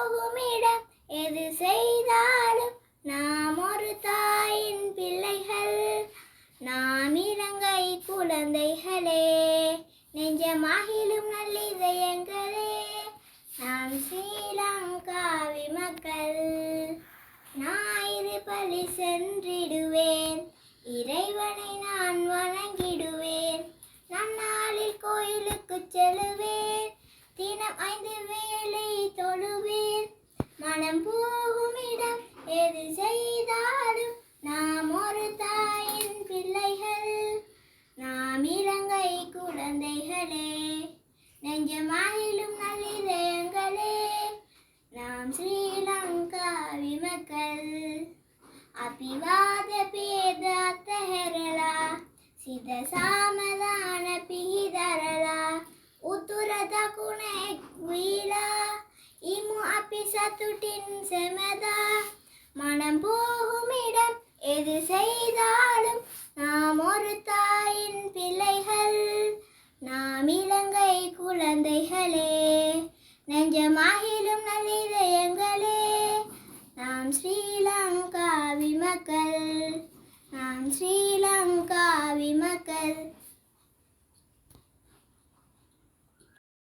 போகும் இடம் எது செய்தாலும் நாம் ஒரு தாயின் பிள்ளைகள். நாம் இலங்கை குழந்தைகளே, நெஞ்சமாகிலும் நல்லிதயங்களே, நாம் ஸ்ரீலங்காவி மக்கள். ஞாயிறு பள்ளி சென்றிடுவேன், இறைவனை நான் வணங்கிடுவேன். நன்னாளில் கோயிலுக்கு செல்லுவேன், தினம் 5 வேளை தொழுவேன். மனம் போகும் இடம் எது செய்தாலும் நாம் ஒரு தாயின் பிள்ளைகள். நாம் இலங்கை குழந்தைகளே, நெஞ்சமாகிலும் நல்லிதயங்களே, நாம் ஸ்ரீலங்காவி மக்கள். අභිවාද භේද අතහැරලා සිත සාමදාන පිහිදරලා උතුර දකුණ එක් වීලා ඉමු අපි සතුටින් සැමදා. மனம் போகும் இடம் எது செய்தாலும் நாம் ஒரு தாயின் பிள்ளைகள். நாம் இலங்கை குழந்தைகளே, நெஞ்சமாகிலும் நல்லிதயங்களே, நாம் ஸ்ரீலங்காவி மக்கள். நாம் ஸ்ரீலங்காவி மக்கள்.